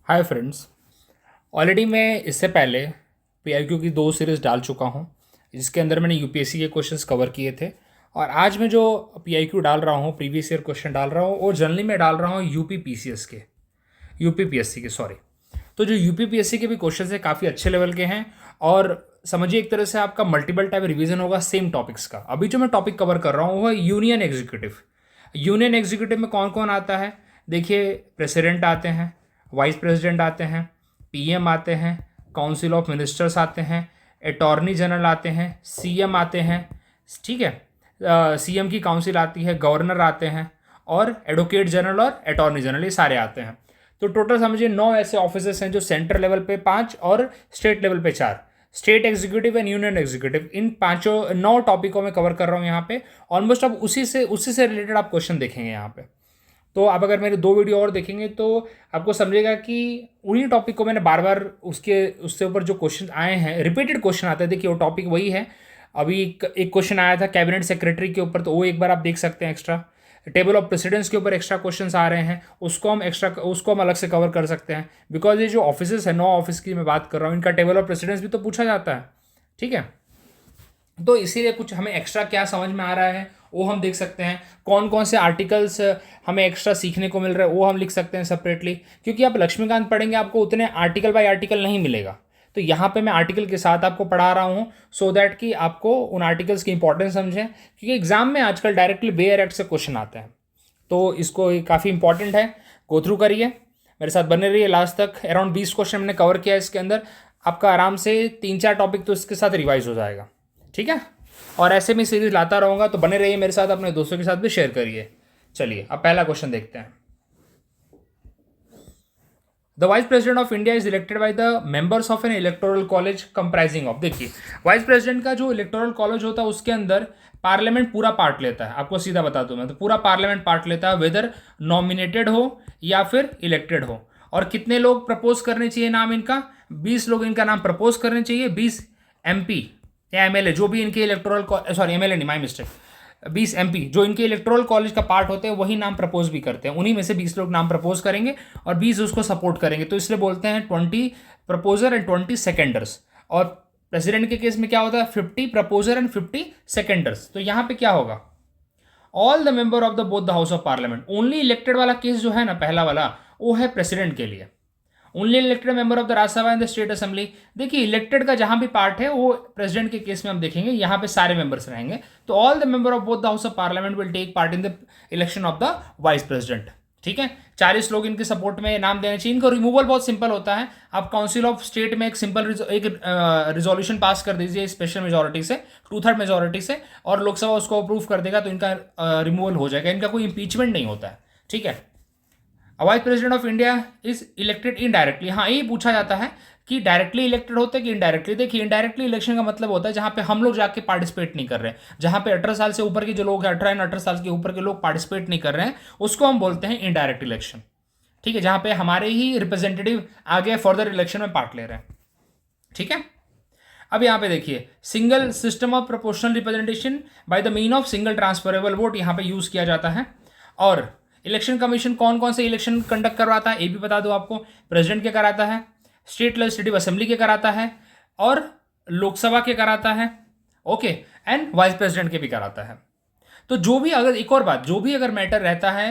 Hi friends. Already मैं इससे पहले पीआईक्यू की 2 सीरीज़ डाल चुका हूँ जिसके अंदर मैंने यूपीएससी के क्वेश्चंस कवर किए थे। और आज मैं जो पीआईक्यू डाल रहा हूँ, प्रीवियस ईयर क्वेश्चन डाल रहा हूँ, वो जनरली मैं डाल रहा हूँ यूपीपीएससी के सॉरी। तो जो यूपीपीएससी के भी क्वेश्चंस हैं काफ़ी अच्छे लेवल के हैं। और समझिए एक तरह से आपका मल्टीपल टाइप रिवीजन होगा सेम टॉपिक्स का। अभी जो मैं टॉपिक कवर कर रहा हूँ वो है यूनियन एग्जीक्यूटिव। यूनियन एग्जीक्यूटिव में कौन कौन आता है? देखिए, प्रेसिडेंट आते हैं, वाइस प्रेसिडेंट आते हैं, पीएम आते हैं, काउंसिल ऑफ मिनिस्टर्स आते हैं, अटॉर्नी जनरल आते हैं, सीएम आते हैं, ठीक है, सीएम की काउंसिल आती है, गवर्नर आते हैं, और एडवोकेट जनरल और अटॉर्नी जनरल, ये सारे आते हैं। तो टोटल समझिए 9 ऐसे ऑफिसेस हैं, जो सेंटर लेवल पे 5 और स्टेट लेवल पे 4। State executive and union executive, in 9 टॉपिकों में कवर कर रहा हूँ यहाँ पे। ऑलमोस्ट अब उसी से रिलेटेड आप क्वेश्चन देखेंगे यहाँ पे। तो आप अगर मेरे 2 वीडियो और देखेंगे तो आपको समझेगा कि उन्हीं टॉपिक को मैंने बार बार उससे ऊपर जो क्वेश्चन आए हैं, रिपीटेड क्वेश्चन आते हैं। देखिए वो टॉपिक वही है। अभी एक क्वेश्चन आया था कैबिनेट सेक्रेटरी के ऊपर, तो वो एक बार आप देख सकते हैं एक्स्ट्रा। टेबल ऑफ प्रेसिडेंट्स के ऊपर एक्स्ट्रा क्वेश्चंस आ रहे हैं, उसको हम अलग से कवर कर सकते हैं। बिकॉज ये जो ऑफिसेस है, 9 ऑफिस की मैं बात कर रहा हूँ, इनका टेबल ऑफ प्रेसिडेंट्स भी तो पूछा जाता है, ठीक है। तो इसीलिए कुछ हमें एक्स्ट्रा क्या समझ में आ रहा है वो हम देख सकते हैं। कौन कौन से आर्टिकल्स हमें एक्स्ट्रा सीखने को मिल रहा है वो हम लिख सकते हैं सेपरेटली। क्योंकि आप लक्ष्मीकांत पढ़ेंगे आपको उतने आर्टिकल बाय आर्टिकल नहीं मिलेगा। तो यहाँ पे मैं आर्टिकल के साथ आपको पढ़ा रहा हूँ सो दैट कि आपको उन आर्टिकल्स की इंपॉर्टेंस समझें। क्योंकि एग्जाम में आजकल डायरेक्टली बेयर एक्ट से क्वेश्चन आते हैं, तो इसको काफ़ी इंपॉर्टेंट है, गो थ्रू करिए, मेरे साथ बने रहिए लास्ट तक। अराउंड 20 क्वेश्चन मैंने कवर किया है इसके अंदर। आपका आराम से 3-4 टॉपिक तो इसके साथ रिवाइज हो जाएगा, ठीक है। और ऐसे में सीरीज लाता रहूँगा, तो बने रहिए मेरे साथ, अपने दोस्तों के साथ भी शेयर करिए। चलिए अब पहला क्वेश्चन देखते हैं। The vice president of India is elected by the members of N electoral college comprising of. देखिए, वाइस प्रेसिडेंट का जो इलेक्टोरल कॉलेज होता है उसके अंदर पार्लियामेंट पूरा पार्ट लेता है। आपको सीधा बता दूं मैं, तो पूरा पार्लियामेंट पार्ट लेता है, वेदर नॉमिनेटेड हो या फिर इलेक्टेड हो। और कितने लोग प्रपोज करने चाहिए नाम इनका? 20 लोग इनका नाम प्रपोज करने चाहिए। 20 एमपी या एमएलए, जो भी इनके इलेक्टोरल, सॉरी एमएलए नहीं, माई मिस्टेक, 20 एमपी जो इनके इलेक्टोरल कॉलेज का पार्ट होते हैं वही नाम प्रपोज भी करते हैं। उन्हीं में से 20 लोग नाम प्रपोज करेंगे और 20 उसको सपोर्ट करेंगे। तो इसलिए बोलते हैं 20 प्रपोजर एंड 20 सेकेंडर्स। और प्रेसिडेंट के केस में क्या होता है? 50 प्रपोजर एंड 50 सेकेंडर्स। तो यहाँ पे क्या होगा? All the member of the both the house of parliament. Only elected वाला केस जो है ना, पहला वाला, वो है प्रेसिडेंट के लिए। Only elected member of the Rajya Sabha and the state assembly. देखिए, इलेक्टेड का जहां भी पार्ट है वो प्रेसिडेंट के केस में हम देखेंगे, यहां पे सारे मेंबर्स रहेंगे। तो all the member of both the house of parliament will take part in the election of the vice president, ठीक है। 40 लोग इनके सपोर्ट में नाम देने चाहिए। इनको रिमूवल बहुत सिंपल होता है। आप काउंसिल ऑफ स्टेट में एक सिंपल रिजोल्यूशन पास कर दीजिए स्पेशल मेजोरिटी से, 2/3 मेजोरिटी से, और लोकसभा उसको अप्रूव कर देगा, तो इनका रिमूवल हो जाएगा। इनका कोई इंपीचमेंट नहीं होता है, ठीक है। Vice president of India is elected indirectly. हाँ, यही पूछा जाता है कि डायरेक्टली इलेक्टेड होते हैं कि इनडायरेक्टली। देखिए, इनडायरेक्टली इलेक्शन का मतलब होता है जहां पे हम लोग जाके पार्टिसिपेट नहीं कर रहे हैं, जहां पे 18 साल से ऊपर के जो लोग हैं, 18 एंड 18 साल के ऊपर के लोग पार्टिसिपेट नहीं कर रहे हैं, उसको हम बोलते हैं इनडायरेक्ट इलेक्शन, ठीक है। जहां पे हमारे ही रिप्रेजेंटेटिव आगे फर्दर इलेक्शन में पार्ट ले रहे हैं, ठीक है। अब यहाँ पे देखिए, single system of proportional representation by the mean of single transferable vote यहाँ पे यूज किया जाता है। और इलेक्शन कमीशन कौन कौन से इलेक्शन कंडक्ट करवाता है ये भी बता दो आपको। प्रेसिडेंट के कराता है, स्टेट लेजिस्लेटिव असेंबली के कराता है, और लोकसभा के कराता है, ओके, एंड वाइस प्रेसिडेंट के भी कराता है। तो जो भी, अगर एक और बात, जो भी अगर मैटर रहता है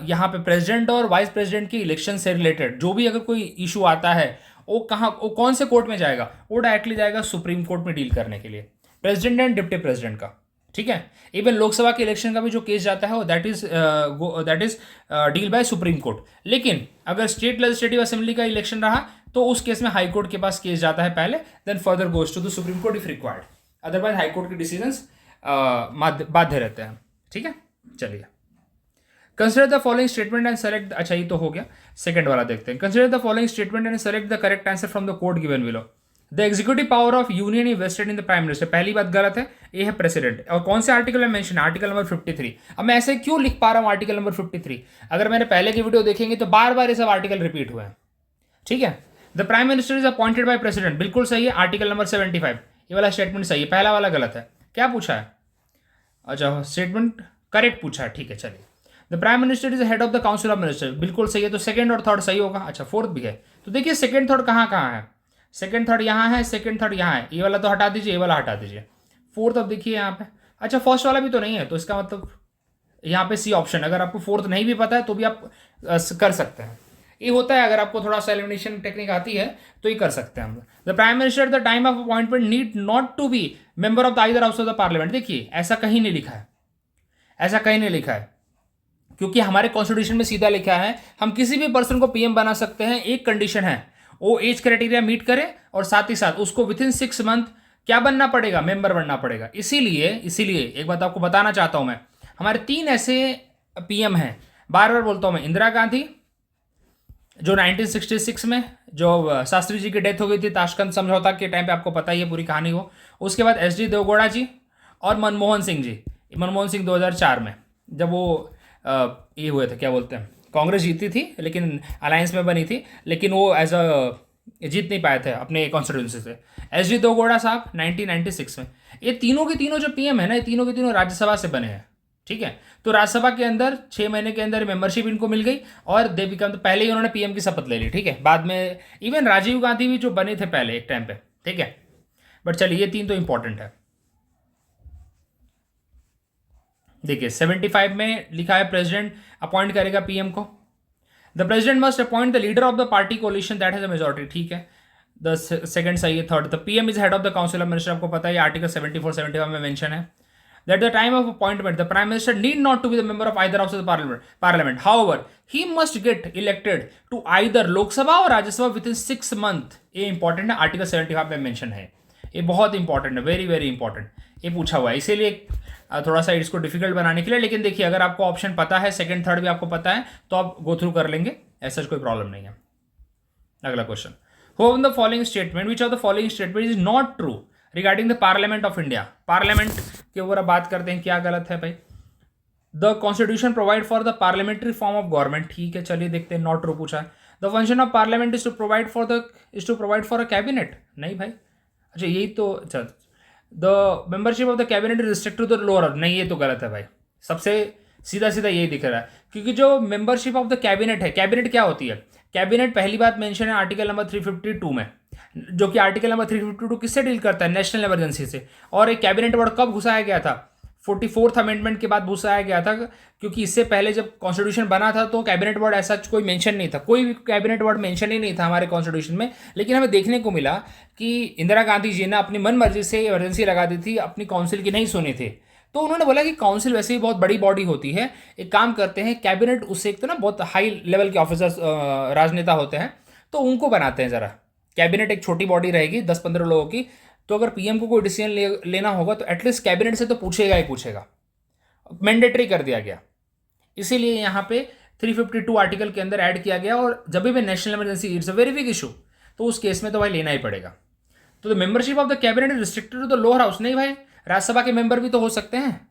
यहाँ पे प्रेसिडेंट और वाइस प्रेसिडेंट के इलेक्शन से रिलेटेड, जो भी अगर कोई इशू आता है, वो कौन से कोर्ट में जाएगा? वो डायरेक्टली जाएगा सुप्रीम कोर्ट में डील करने के लिए, प्रेसिडेंट एंड डिप्टी प्रेसिडेंट का, ठीक है। इवन लोकसभा के इलेक्शन का भी जो केस जाता है वो that is deal by Supreme Court. लेकिन अगर स्टेट लेजिस्लेटिव असेंबली का इलेक्शन रहा तो उस केस में हाई कोर्ट के पास केस जाता है पहले, then further goes to the Supreme Court if required. Otherwise high court के डिसीजंस बाध्य रहते हैं, ठीक है। चलिए, consider the following statement and select, अच्छा ये तो हो गया। सेकंड वाला देखते हैं। Consider the following statement and select the correct answer from the code given below. The executive power of union is vested in the prime minister. पहली बात गलत है, ये है प्रेसिडेंट। और कौन से आर्टिकल में मेंशन? Article number 53। अब मैं ऐसे क्यों लिख पा रहा हूं आर्टिकल नंबर 53? अगर मैंने पहले की वीडियो देखेंगे तो बार बार ये सब आर्टिकल रिपीट हुए हैं, ठीक है। The prime minister is appointed by president, बिल्कुल सही है। आर्टिकल नंबर 75, ये वाला स्टेटमेंट सही है, पहला वाला गलत है। क्या पूछा है? अच्छा, स्टेटमेंट करेक्ट पूछा है, ठीक है। चलिए, the prime minister is head of the council of minister, बिल्कुल सही है, तो सेकंड और थर्ड सही होगा। अच्छा फोर्थ भी है, तो देखिए सेकंड थर्ड कहाँ कहाँ है, सेकंड थर्ड यहाँ है, सेकंड थर्ड यहाँ है, ये वाला तो हटा दीजिए, ये वाला हटा दीजिए, फोर्थ अब देखिए यहाँ पे, अच्छा फर्स्ट वाला भी तो नहीं है, तो इसका मतलब यहाँ पे सी ऑप्शन, अगर आपको फोर्थ नहीं भी पता है तो भी आप कर सकते हैं, ये होता है, अगर आपको थोड़ा सा एलिमिनेशन टेक्निक आती है तो ये कर सकते हैं हम। The prime minister the time of appointment need not to be member of the either house of the parliament, देखिए ऐसा कहीं नहीं लिखा है, ऐसा कहीं नहीं लिखा है, क्योंकि हमारे कॉन्स्टिट्यूशन में सीधा लिखा है हम किसी भी पर्सन को पीएम बना सकते हैं, एक कंडीशन है वो एज क्राइटेरिया मीट करे और साथ ही साथ उसको विद इन 6 मंथ क्या बनना पड़ेगा, मेंबर बनना पड़ेगा। इसीलिए इसीलिए एक बात आपको बताना चाहता हूं मैं, हमारे 3 ऐसे पीएम हैं, बार बार बोलता हूं मैं, इंदिरा गांधी जो 1966 में जो शास्त्री जी की डेथ हो गई थी ताशकंद समझौता के टाइम पे, आपको पता ही है पूरी कहानी हो, उसके बाद एस डी देवगौड़ा जी और मनमोहन सिंह जी, मनमोहन सिंह 2004 में जब वो ये हुए थे, क्या बोलते हैं, कांग्रेस जीती थी लेकिन अलायंस में बनी थी, लेकिन वो एज अ जीत नहीं पाए थे अपने कॉन्स्टिट्यूंसी से। एस डी देवगौड़ा साहब 1996 में, ये तीनों के तीनों जो पीएम है ना, ये तीनों के तीनों राज्यसभा से बने हैं, ठीक है, तो राज्यसभा के अंदर 6 महीने के अंदर मेंबरशिप इनको मिल गई और दे बिकम, तो पहले ही उन्होंने पीएम की शपथ ले ली, ठीक है, बाद में इवन राजीव गांधी भी जो बने थे पहले एक टाइम पे, ठीक है, बट चलिए ये 3 तो इंपॉर्टेंट है। देखिए 75 में लिखा है प्रेसिडेंट अपॉइंट करेगा पीएम को, the president must appoint the leader of the party coalition that has a majority, ठीक है, द सेकंड सही है, third the PM is head of the council of minister, आपको पता है आर्टिकल 74 75 में मेंशन है, that the time of appointment the prime minister need not to be the member of either house of the parliament, however he must get elected to either lok sabha और राज्य सभा within 6 month, ये important है, article 75 में mention है, ये बहुत important है, वेरी वेरी इंपॉर्टेंट, ये पूछा हुआ है, इसीलिए थोड़ा सा इसको डिफिकल्ट बनाने के लिए, लेकिन देखिए अगर आपको ऑप्शन पता है, सेकंड थर्ड भी आपको पता है तो आप गो थ्रू कर लेंगे, ऐसा कोई प्रॉब्लम नहीं है। अगला question, who the following statement which of the following statement is not true regarding the parliament of India, parliament के ऊपर बात करते हैं, क्या गलत है भाई, the constitution provide for the parliamentary form of government, ठीक है, चलिए देखते हैं, नॉट ट्रू पूछा है, the function of parliament is to provide for a cabinet, नहीं भाई, अच्छा यही तो, अच्छा the membership of the cabinet is restricted to the lower, नहीं ये तो गलत है भाई, सबसे सीधा सीधा यही दिख रहा है, क्योंकि जो मेंबरशिप ऑफ द कैबिनेट है, कैबिनेट क्या होती है, कैबिनेट पहली बात मेंशन है आर्टिकल नंबर 352 में, जो कि आर्टिकल नंबर 352 किससे डील करता है, नेशनल इमरजेंसी से, और एक कैबिनेट वर्ड कब घुसाया गया था, 44th अमेंडमेंट के बाद घुसाया गया था, क्योंकि इससे पहले जब कॉन्स्टिट्यूशन बना था तो कैबिनेट वर्ड ऐसा कोई मेंशन नहीं था, कोई भी कैबिनेट वर्ड मेंशन ही नहीं था हमारे कॉन्स्टिट्यूशन में, लेकिन हमें देखने को मिला कि इंदिरा गांधी जी ने अपनी मन मर्जी से इमरजेंसी लगा दी थी, अपनी काउंसिल की नहीं सुनी थी, तो उन्होंने बोला कि काउंसिल वैसे ही बहुत बड़ी बॉडी होती है, एक काम करते हैं कैबिनेट, उससे एक तो ना बहुत हाई लेवल के ऑफिसर्स राजनेता होते हैं तो उनको बनाते हैं, ज़रा कैबिनेट एक छोटी बॉडी रहेगी 10-15 लोगों की, तो अगर पीएम को कोई डिसीजन लेना होगा तो एटलीस्ट कैबिनेट से तो पूछेगा ही पूछेगा, मैंडेटरी कर दिया गया, इसीलिए यहाँ पे 352 आर्टिकल के अंदर ऐड किया गया, और जब भी national emergency it's a very big issue तो उस केस में तो भाई लेना ही पड़ेगा। तो the membership of the cabinet is restricted to the lower house, नहीं भाई राज्यसभा के मेंबर भी तो हो सकते हैं।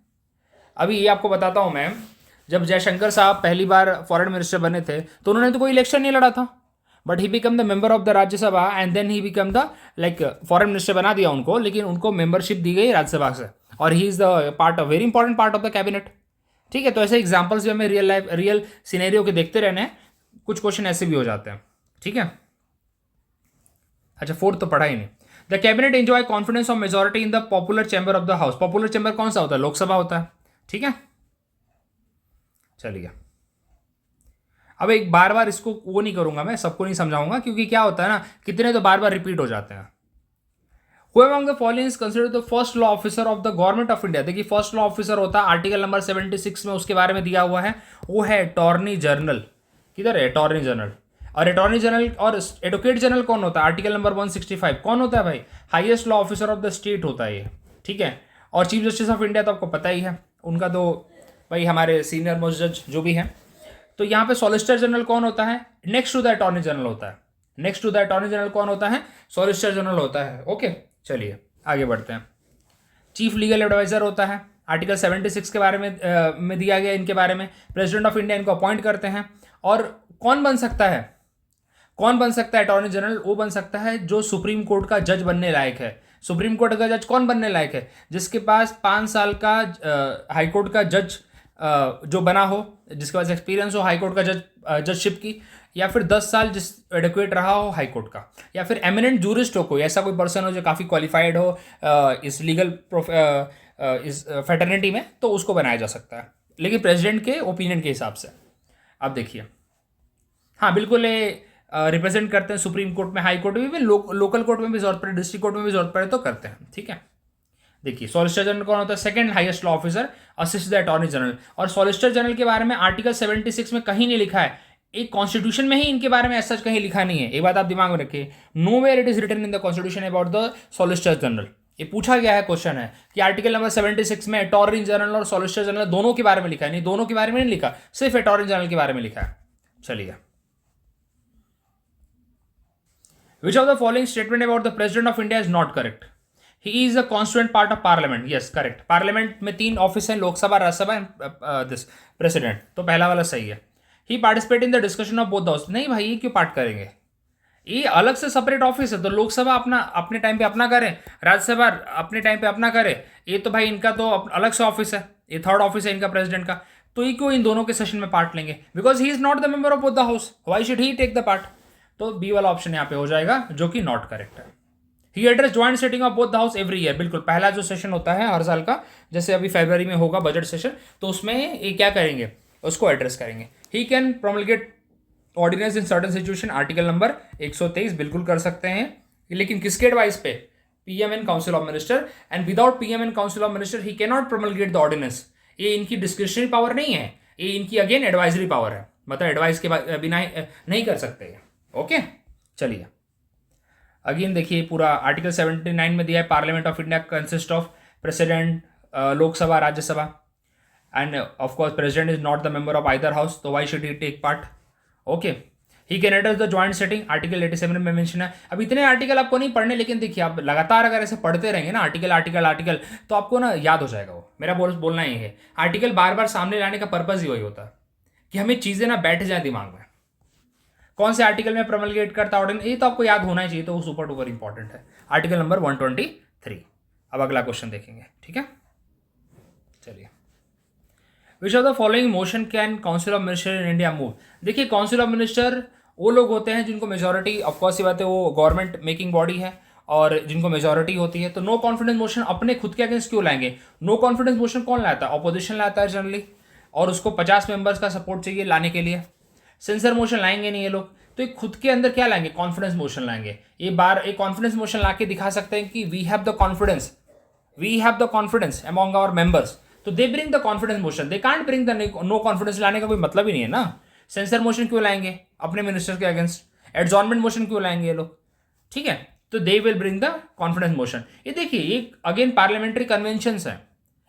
अभी ये आपको बताता हूँ मैं, जब जयशंकर साहब पहली बार फॉरेन मिनिस्टर बने थे तो उन्होंने तो कोई इलेक्शन नहीं लड़ा था, but he become the member of the Rajya Sabha and then he become the like foreign minister बना दिया उनको, लेकिन उनको मेंबरशिप दी गई राज्यसभा से, और he is the part of very important part of the cabinet, ठीक है। तो ऐसे एग्जाम्पल्स भी हमें रियल सिनेरियो के देखते रहने हैं, कुछ क्वेश्चन ऐसे भी हो जाते हैं, ठीक है। अच्छा फोर्थ तो पढ़ा ही नहीं, the cabinet enjoy confidence of majority in the popular chamber of the house, popular chamber कौन सा होता है, लोकसभा होता है, ठीक है। चलिए अब एक बार बार इसको वो नहीं करूंगा मैं, सबको नहीं समझाऊंगा, क्योंकि क्या होता है ना, कितने तो बार बार रिपीट हो जाते हैं। Who among the following is considered the first law officer of the government of India, देखिए फर्स्ट लॉ ऑफिसर होता है आर्टिकल नंबर 76 में, उसके बारे में दिया हुआ है, वो है अटॉर्नी जनरल, किधर है अटॉर्नी जनरल, और अटॉर्नी जनरल और एडवोकेट जनरल कौन होता है, आर्टिकल नंबर 165 कौन होता है भाई, highest law officer of the state होता है ये, ठीक है। और चीफ जस्टिस ऑफ इंडिया तो आपको पता ही है, उनका तो भाई हमारे सीनियर मोस्ट जज जो भी हैं। तो यहाँ पे सॉलिसिटर जनरल कौन होता है, next to the attorney general होता है, next to the attorney general कौन होता है, सॉलिसिटर जनरल होता है, ओके। चलिए आगे बढ़ते हैं, चीफ लीगल एडवाइजर होता है, आर्टिकल 76 के बारे में दिया गया इनके बारे में, प्रेसिडेंट ऑफ इंडिया इनको अपॉइंट करते हैं, और कौन बन सकता है, कौन बन सकता है अटॉर्नी जनरल, वो बन सकता है जो सुप्रीम कोर्ट का जज बनने लायक है। सुप्रीम कोर्ट का जज कौन बनने लायक है, जिसके पास 5 साल का हाई कोर्ट का जज जो बना हो, जिसके पास एक्सपीरियंस हो हाई कोर्ट का जजशिप की, या फिर 10 साल जिस एडवोकेट रहा हो हाई कोर्ट का, या फिर एमिनेंट जूरिस्ट हो, कोई ऐसा कोई पर्सन हो जो काफ़ी क्वालिफाइड हो इस लीगल इस फैटर्निटी में, तो उसको बनाया जा सकता है, लेकिन प्रेसिडेंट के ओपिनियन के हिसाब से। अब देखिए, हाँ बिल्कुल, ये रिप्रेजेंट करते हैं सुप्रीम कोर्ट में, हाई कोर्ट में भी, लोकल कोर्ट में भी जरूरत पड़े, डिस्ट्रिक्ट कोर्ट में भी जरूरत पड़े तो करते हैं, ठीक है। देखिए, सॉलिसिटर जनरल कौन होता है? Second highest law officer, assist the attorney general. और सॉलिसिटर जनरल के बारे में आर्टिकल 76 में कहीं नहीं लिखा है, एक कॉन्स्टिट्यूशन में ही इनके बारे में ऐसा कहीं लिखा नहीं है। एक बात आप दिमाग में रखिए, nowhere it is written in the constitution about the solicitor general. ये पूछा गया है, क्वेश्चन है कि आर्टिकल नंबर 76 में अटॉर्नी जनरल और सॉलिसिटर जनरल दोनों के बारे में लिखा है? नहीं, दोनों के बारे में नहीं लिखा, सिर्फ अटॉर्नी जनरल के बारे में लिखा है। चलिए, which of the following statement about the president of India is not correct? He is a constituent part of parliament. Yes, correct. Parliament में 3 ऑफिस हैं, लोकसभा, राज्यसभा, दिस प्रेसिडेंट, तो पहला वाला सही है। He participate in the discussion of both the house. नहीं भाई, ये क्यों पार्ट करेंगे? ये अलग से सेपरेट ऑफिस है, तो लोकसभा अपना अपने टाइम पे अपना करे, राज्यसभा अपने टाइम पे अपना करे। ये तो भाई इनका तो अलग से ऑफिस है, ये थर्ड ऑफिस है इनका प्रेसिडेंट का, तो ये क्यों इन दोनों के सेशन में पार्ट लेंगे? Because he is not the member of both the house, why should he take the part? तो बी वाला ऑप्शन यहाँ पे हो जाएगा, जो कि नॉट करेक्ट है। He address joint sitting of both the house every year. बिल्कुल, पहला जो सेशन होता है हर साल का, जैसे अभी फरवरी में होगा बजट सेशन, तो उसमें ये क्या करेंगे, उसको एड्रेस करेंगे। He can promulgate ordinance in certain situation, article number 123 बिल्कुल कर सकते हैं, लेकिन किसके एडवाइस पे? PM and council of minister, and without PM and council of minister he can not promulgate the ordinance. ये इनकी डिस्क्रिशनरी पावर नहीं है, ये इनकी अगेन एडवाइजरी पावर है, मतलब एडवाइस के बिना नहीं कर सकते। ओके, चलिए अगेन देखिए, पूरा आर्टिकल 79 में दिया है, parliament of India consist of president, Lok Sabha, Rajya Sabha, and of course president is not the member of either house, तो why should he take part? Okay, he can address the joint sitting, article 87 में mention है। अब इतने article आपको नहीं पढ़ने, लेकिन देखिए आप लगातार अगर ऐसे पढ़ते रहेंगे ना आर्टिकल आर्टिकल आर्टिकल, तो आपको ना याद हो जाएगा वो। मेरा बोलना ये है, आर्टिकल बार बार सामने लाने का पर्पज ही वही होता है कि हमें चीज़ें ना बैठ जाए दिमाग में। कौन से आर्टिकल में प्रोमलगेट करता ऑर्डिनेंस, ये तो आपको याद होना ही चाहिए, तो वो सुपर डुपर इंपॉर्टेंट है। Article number 123। अब अगला क्वेश्चन देखेंगे, ठीक है। चलिए, which of the following motion can council of minister in India move? देखिए, काउंसिल ऑफ मिनिस्टर वो लोग होते हैं जिनको मेजोरिटी, ऑफकोर्स ये बात है, वो गवर्नमेंट मेकिंग बॉडी है और जिनको मेजोरिटी होती है। तो नो कॉन्फिडेंस मोशन अपने खुद के अगेंस्ट क्यों लाएंगे? नो कॉन्फिडेंस मोशन कौन लाता है? ऑपोजिशन लाता है जनरली, और उसको 50 मेंबर्स का सपोर्ट चाहिए लाने के लिए। सेंसर मोशन लाएंगे नहीं ये लोग, तो ये खुद के अंदर क्या लाएंगे? कॉन्फिडेंस मोशन लाएंगे। ये बार एक कॉन्फिडेंस मोशन ला के दिखा सकते हैं कि we have the confidence among our members, तो they bring the confidence motion, they can't bring the no confidence. लाने का कोई मतलब ही नहीं है ना। सेंसर मोशन क्यों लाएंगे अपने मिनिस्टर के अगेंस्ट? एडजॉर्नमेंट मोशन क्यों लाएंगे ये लोग? ठीक है, तो they will bring the confidence motion. ये देखिए, ये अगेन पार्लियामेंट्री कन्वेंशंस है,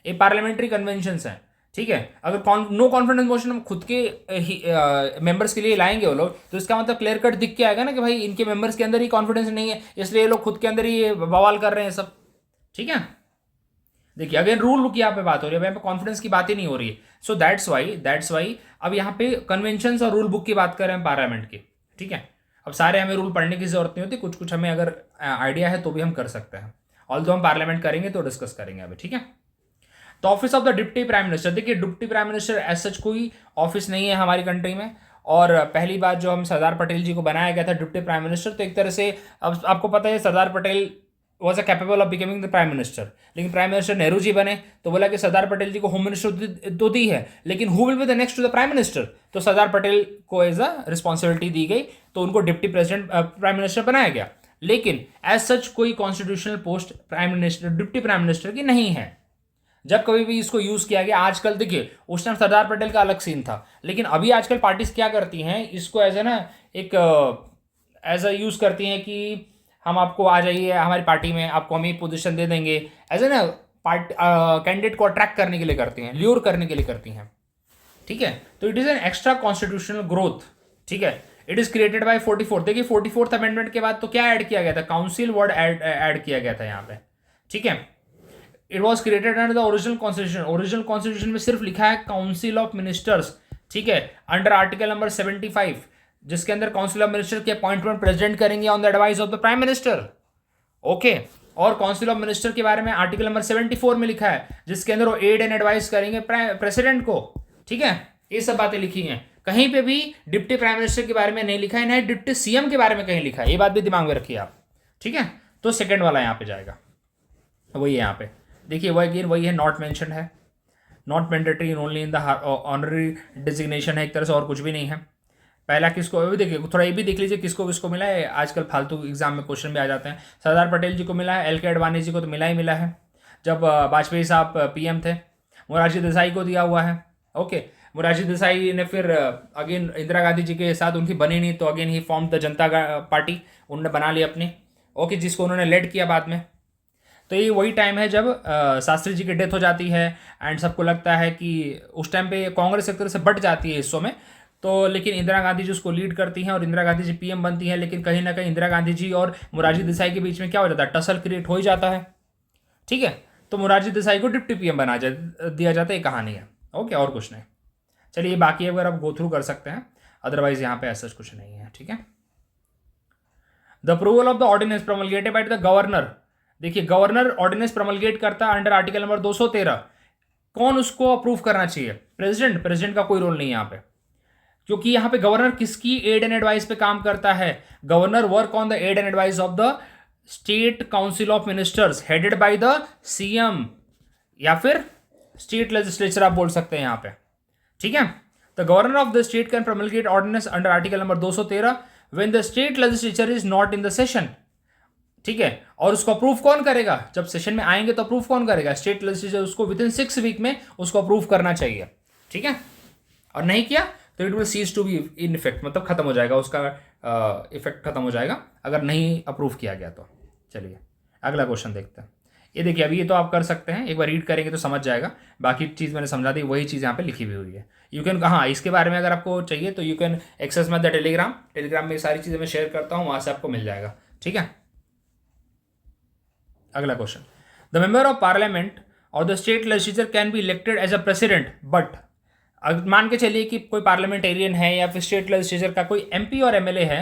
ये पार्लियामेंट्री कन्वेंशंस है, ठीक है। अगर नो कॉन्फिडेंस मोशन हम खुद के मेंबर्स के लिए लाएंगे वो लोग, तो इसका मतलब क्लियर कट दिख के आएगा ना कि भाई इनके मेंबर्स के अंदर ही कॉन्फिडेंस नहीं है, इसलिए ये लोग खुद के अंदर ही बवाल कर रहे हैं सब, ठीक है। देखिए, अगेन रूल की यहाँ पे बात हो रही है, यहाँ पे कॉन्फिडेंस की बात ही नहीं हो रही है। सो दैट्स वाई अब यहाँ पे कन्वेंशंस और रूल बुक की बात कर रहे हैं पार्लियामेंट की, ठीक है। अब सारे हमें रूल पढ़ने की जरूरत नहीं होती, कुछ कुछ हमें अगर आइडिया है तो भी हम कर सकते हैं। ऑल्दो हम पार्लियामेंट करेंगे तो डिस्कस करेंगे अभी, ठीक है। तो office of the deputy prime minister, देखिए deputy prime minister as such कोई ऑफिस नहीं है हमारी कंट्री में, और पहली बार जो हम सरदार पटेल जी को बनाया गया था डिप्टी प्राइम मिनिस्टर, तो एक तरह से अब आपको पता है Sardar Patel was a capable of becoming the prime minister, लेकिन प्राइम मिनिस्टर नेहरू जी बने, तो बोला कि सरदार पटेल जी को होम मिनिस्टर तो दी है, लेकिन who will be the next to the prime minister? तो सरदार पटेल को एज अ रिस्पॉन्सिबिलिटी दी गई, तो उनको डिप्टी प्रेसिडेंट प्राइम मिनिस्टर बनाया गया। लेकिन एज सच कोई constitutional post prime minister, deputy prime minister की नहीं है। जब कभी भी इसको यूज किया गया, आजकल देखिए उस टाइम सरदार पटेल का अलग सीन था, लेकिन अभी आजकल पार्टीज क्या करती हैं, इसको एज ए ना एक एज अ यूज करती हैं कि हम आपको आ जाइए हमारी पार्टी में, आपको हम ये पोजीशन दे देंगे, एज ए ना कैंडिडेट को अट्रैक्ट करने के लिए करती हैं, ल्यूर करने के लिए करती हैं, ठीक है। तो it is an extra constitutional growth, ठीक है। इट इज क्रिएटेड बाय 44, देखिए 44th अमेंडमेंट के बाद तो क्या ऐड किया गया था? काउंसिल वर्ड ऐड किया गया था यहाँ पे, ठीक है। It was created under the original constitution, original constitution में सिर्फ लिखा है काउंसिल ऑफ मिनिस्टर्स, ठीक है, अंडर आर्टिकल नंबर 75, जिसके अंदर काउंसिल ऑफ मिनिस्टर की अपॉइंटमेंट प्रेसिडेंट करेंगे on the advice of the prime minister, okay. और काउंसिल ऑफ मिनिस्टर के बारे में आर्टिकल नंबर 74 में लिखा है, जिसके अंदर वो एड एंड एडवाइस करेंगे प्रेसिडेंट को। ठीक है, ये सब बातें लिखी हैं। कहीं पे भी डिप्टी प्राइम मिनिस्टर के बारे में नहीं लिखा है, ना डिप्टी सीएम के बारे में कहीं लिखा है, ये बात भी दिमाग में रखिए आप। ठीक है, तो सेकंड वाला यहाँ पे जाएगा, वही है यहाँ पे देखिए, वही अगेन वही है, नॉट मेंशन है, not mandatory only in the honorary designation है एक तरह से, और कुछ भी नहीं है। पहला किसको भी देखिए, थोड़ा ये भी देख लीजिए किसको किसको मिला है, आजकल फालतू एग्जाम में क्वेश्चन भी आ जाते हैं। सरदार पटेल जी को मिला है, एल के अडवाणी जी को तो मिला ही मिला है जब वाजपेयी साहब पीएम थे। मोरारजी देसाई को दिया हुआ है। ओके, मोरारजी देसाई ने फिर अगेन इंदिरा गांधी जी के साथ उनकी बनी नहीं, तो again he form the Janata party, उन्होंने बना ली अपनी। ओके, जिसको उन्होंने लेड किया बाद में। तो ये वही टाइम है जब शास्त्री जी की डेथ हो जाती है, एंड सबको लगता है कि उस टाइम पे कांग्रेस एक तरह से बट जाती है हिस्सों में, तो लेकिन इंदिरा गांधी जी उसको लीड करती हैं और इंदिरा गांधी जी पीएम बनती हैं। लेकिन कहीं ना कहीं इंदिरा गांधी जी और मोरारजी देसाई के बीच में क्या हो जाता है, टसल क्रिएट हो ही जाता है। ठीक है, तो मोरारजी देसाई को डिप्टी पीएम बना दिया जाता है, ये कहानी है। ओके, और कुछ नहीं। चलिए बाकी अगर आप गो थ्रू कर सकते हैं, अदरवाइज यहाँ पे ऐसा कुछ नहीं है। ठीक है, the approval of the ordinance promulgated by the governor. देखिए, गवर्नर ऑर्डिनेंस प्रोमलगेट करता है अंडर आर्टिकल नंबर 213। कौन उसको अप्रूव करना चाहिए? प्रेसिडेंट। प्रेसिडेंट का कोई रोल नहीं है यहाँ पे, क्योंकि यहाँ पे गवर्नर किसकी एड एंड एडवाइस पे काम करता है? Governor work on the aid and advice of the state council of ministers headed by the CM, या फिर स्टेट लेजिस्लेचर आप बोल सकते हैं यहाँ पे। ठीक है, the governor of the state can promulgate ordinance under article number 213 when the state legislature is not in the session. ठीक है, और उसको अप्रूव कौन करेगा? जब सेशन में आएंगे तो अप्रूव कौन करेगा? State legislature. उसको विद इन 6 वीक में उसको अप्रूव करना चाहिए। ठीक है, और नहीं किया तो it will cease to be in effect, मतलब खत्म हो जाएगा उसका इफेक्ट, खत्म हो जाएगा अगर नहीं अप्रूव किया गया तो। चलिए अगला क्वेश्चन देखते हैं। ये देखिए, अभी ये तो आप कर सकते हैं, एक बार रीड करेंगे तो समझ जाएगा। बाकी चीज़ मैंने समझा दी, वही चीज़ यहाँ पे लिखी भी हुई है। यू कैन, हाँ, इसके बारे में अगर आपको चाहिए तो you can access my the Telegram में सारी चीज़ें मैं शेयर करता हूँ, वहाँ से आपको मिल जाएगा। ठीक है, अगला question, the member of parliament और the state legislature can be elected as a president, but मान के चलिए कि कोई पार्लियामेंटेरियन है या फिर स्टेट लेजिस्लेचर का कोई एमपी और एमएलए है,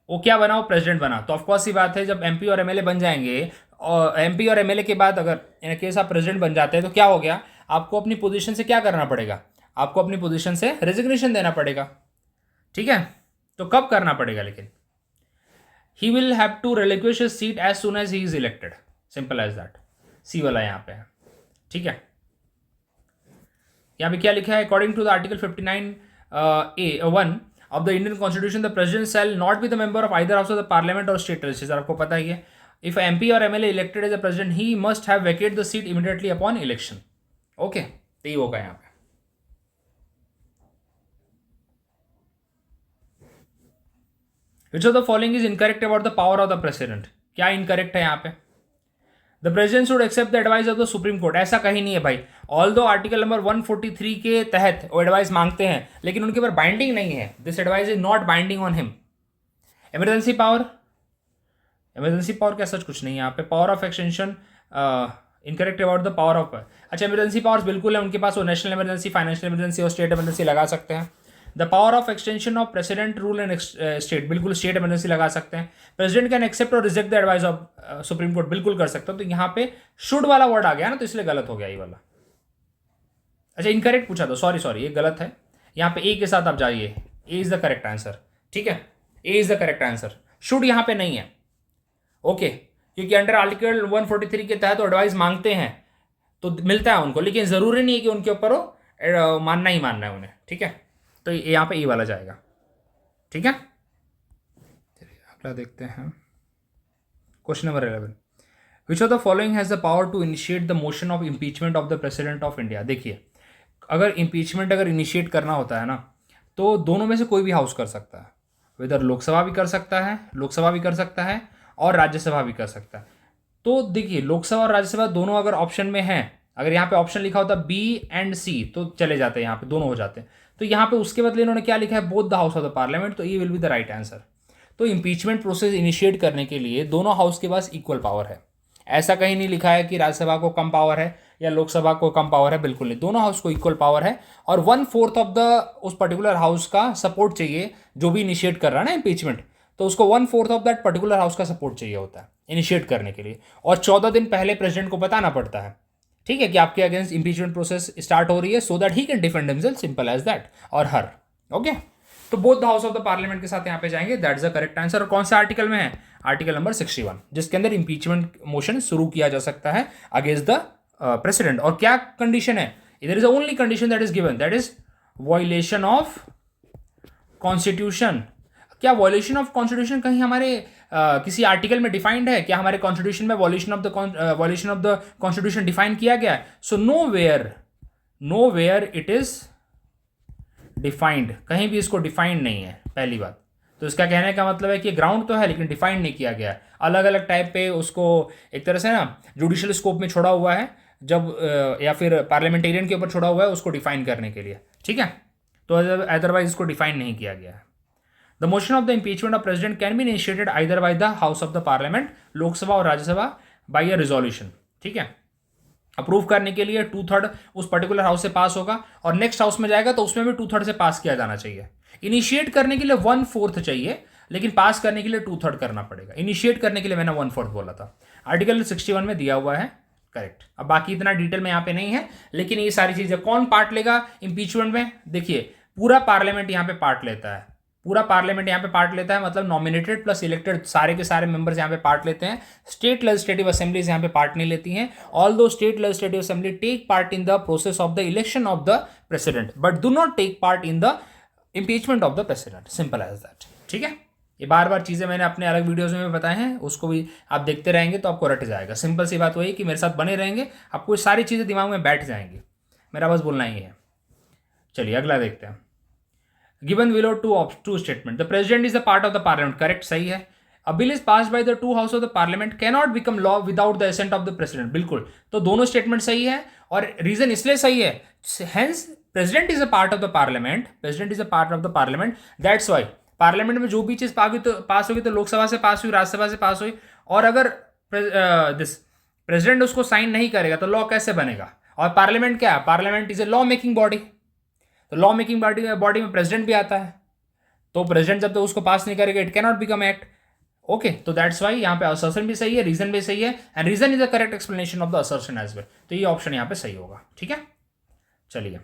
वो क्या बना? वो प्रेसिडेंट बना। तो ऑफकोर्स ही बात है, जब एमपी और एमएलए बन जाएंगे, और एमपी और एमएलए के बाद अगर इन केस आप प्रेसिडेंट बन जाते हैं, तो क्या हो गया? आपको अपनी पोजीशन से क्या करना पड़ेगा? आपको अपनी पोजीशन से रेजिग्नेशन देना पड़ेगा। ठीक है, तो कब करना पड़ेगा? लेकिन he will have to relinquish his seat as soon as he is elected, simple as that. C वाला यहाँ पे है। ठीक है, यहाँ पे क्या लिखा है? According to the article 59A(1) of the Indian Constitution, the President shall not be the member of either house of the Parliament or state legislature. आपको पता ही है, if MP or MLA elected as a president, he must have vacated the seat immediately upon election. Okay, तो ये होगा यहाँ पे। Which of the following is incorrect about the power of the president? क्या incorrect है यहाँ पे? The president should accept the advice of the Supreme Court. ऐसा कहीं नहीं है भाई। ऑल्दो आर्टिकल नंबर 143 के तहत वो एडवाइस मांगते हैं, लेकिन उनके ऊपर बाइंडिंग नहीं है। This advice is not binding on him. Emergency power, emergency power क्या सच कुछ नहीं है यहाँ पे। Power of extension incorrect about the power of, अच्छा इमरजेंसी पावर्स बिल्कुल है उनके पास, वो नेशनल इमरजेंसी, फाइनेंशियल इमरजेंसी और स्टेट इमरजेंसी लगा सकते हैं। The power of extension of president rule and state, बिल्कुल स्टेट इमरजेंसी लगा सकते हैं। प्रेसिडेंट कैन एक्सेप्ट और reject the advice of supreme court, बिल्कुल कर सकते हो। तो यहाँ पे शुड वाला वर्ड आ गया ना, तो इसलिए गलत हो गया ये वाला। अच्छा इनकरेक्ट पूछा तो सॉरी ये गलत है। यहाँ पे ए के साथ आप जाइए, A is the correct answer. ठीक है, A is the correct answer, should यहाँ पे नहीं है। ओके, क्योंकि अंडर आर्टिकल 143 के तहत एडवाइस मांगते हैं तो मिलता है उनको, लेकिन जरूरी नहीं है कि उनके ऊपर वो मानना ही मानना है उन्हें। ठीक है, तो यहाँ पे ए वाला जाएगा। ठीक है, अगला देखते हैं question number 11। Which of the following has the power to initiate the motion of impeachment of the president of India. देखिए, अगर इम्पीचमेंट अगर इनिशिएट करना होता है ना, तो दोनों में से कोई भी हाउस कर सकता है। इधर लोकसभा भी कर सकता है, लोकसभा भी कर सकता है और राज्यसभा भी कर सकता है। तो देखिए, लोकसभा और राज्यसभा दोनों अगर ऑप्शन में है, अगर यहाँ पे ऑप्शन लिखा होता बी एंड सी तो चले जाते हैं, यहाँ पे दोनों हो जाते हैं। तो यहाँ पे उसके बदले इन्होंने क्या लिखा है, both the house of the parliament, तो ये will be the right answer. तो इंपीचमेंट प्रोसेस इनिशिएट करने के लिए दोनों हाउस के पास इक्वल पावर है। ऐसा कहीं नहीं लिखा है कि राज्यसभा को कम पावर है या लोकसभा को कम पावर है, बिल्कुल नहीं, दोनों हाउस को इक्वल पावर है। और 1/4 ऑफ द उस पर्टिकुलर हाउस का सपोर्ट चाहिए जो भी इनिशिएट कर रहा है ना इम्पीचमेंट, तो उसको 1/4 ऑफ दैट पर्टिकुलर हाउस का सपोर्ट चाहिए होता है इनिशिएट करने के लिए, और 14 दिन पहले प्रेसिडेंट को बताना पड़ता है, ठीक है, कि आपके अगेंस्ट इंपीचमेंट प्रोसेस स्टार्ट हो रही है, so that he can defend himself, simple as that, और हर। ओके, तो both the house of the parliament के साथ यहाँ पे जाएंगे, that is the correct answer. और कौन सा आर्टिकल में है? आर्टिकल नंबर 61, जिसके अंदर इंपीचमेंट मोशन शुरू किया जा सकता है अगेंस्ट द प्रेसिडेंट। और क्या कंडीशन है? इधर is the only condition that is given, that is violation of constitution. क्या वॉल्यूशन ऑफ कॉन्स्टिट्यूशन कहीं हमारे किसी आर्टिकल में डिफाइंड है? क्या हमारे कॉन्स्टिट्यूशन में evolution of the constitution define किया गया है? So nowhere it is defined, कहीं भी इसको डिफाइंड नहीं है, पहली बात। तो इसका कहने का मतलब है कि ग्राउंड तो है लेकिन डिफाइंड नहीं किया गया है। अलग अलग टाइप पे उसको एक तरह से ना जुडिशियल स्कोप में छोड़ा हुआ है, जब या फिर पार्लियामेंटेरियन के ऊपर छोड़ा हुआ है उसको डिफाइन करने के लिए, ठीक है। तो अदरवाइज इसको डिफाइन नहीं किया गया है। The motion of the impeachment of president can be initiated either by the house of the parliament, Lok Sabha और राज्यसभा, बाय अ रिजोल्यूशन, ठीक है। अप्रूव करने के लिए 2/3 उस पर्टिकुलर हाउस से पास होगा, और नेक्स्ट हाउस में जाएगा तो उसमें भी 2/3 से पास किया जाना चाहिए। इनिशिएट करने के लिए 1/4 चाहिए, लेकिन पास करने के लिए 2/3 करना पड़ेगा। इनिशिएट करने के लिए मैंने 1/4 बोला था, आर्टिकल 61 में दिया हुआ है, करेक्ट। अब बाकी इतना डिटेल में यहाँ पे नहीं है, लेकिन ये सारी चीजें कौन पार्ट लेगा इंपीचमेंट में? देखिए, पूरा पार्लियामेंट यहाँ पे पार्ट लेता है, पूरा पार्लियामेंट यहाँ पे पार्ट लेता है, मतलब नॉमिनेटेड प्लस इलेक्टेड सारे के सारे मेंबर्स यहाँ पे पार्ट लेते हैं। स्टेट लेजिस्लेटिव असेंबलीज यहाँ पे पार्ट नहीं लेती हैं, although state legislative assembly take part in the process of the election of the president, but do not take part in the impeachment of the president, simple as that, ठीक है। ये बार बार चीज़ें मैंने अपने अलग वीडियोज़ में बताए हैं, उसको भी आप देखते रहेंगे तो आपको रट जाएगा। सिंपल सी बात वही कि मेरे साथ बने रहेंगे, आपको ये सारी चीज़ें दिमाग में बैठ जाएंगी, मेरा बस बोलना ही है। चलिए अगला देखते हैं। Given below two statement, the president is the part of the parliament, correct, सही है। A bill is passed by the 2 house of the parliament can not become law without the assent of the president, बिल्कुल। तो दोनों statement सही है, और reason इसलिए सही है, hence president is a part of the parliament, president is a part of the parliament, that's why parliament में जो भी चीज पास होगी तो लोकसभा से पास हुई, राज्यसभा से पास हुई, और अगर दिस प्रेसिडेंट उसको साइन नहीं करेगा तो लॉ कैसे बनेगा? और पार्लियामेंट क्या है? Parliament is a law making body, तो लॉ मेकिंग बॉडी में प्रेसिडेंट भी आता है, तो प्रेसिडेंट जब तक उसको पास नहीं करेगा it can not become act. Okay, तो दैट्स वाई यहाँ पे असर्शन भी सही है, रीजन भी सही है, and reason is the correct explanation of the assertion as well, तो ये ऑप्शन यहाँ पे सही होगा, ठीक है। चलिए,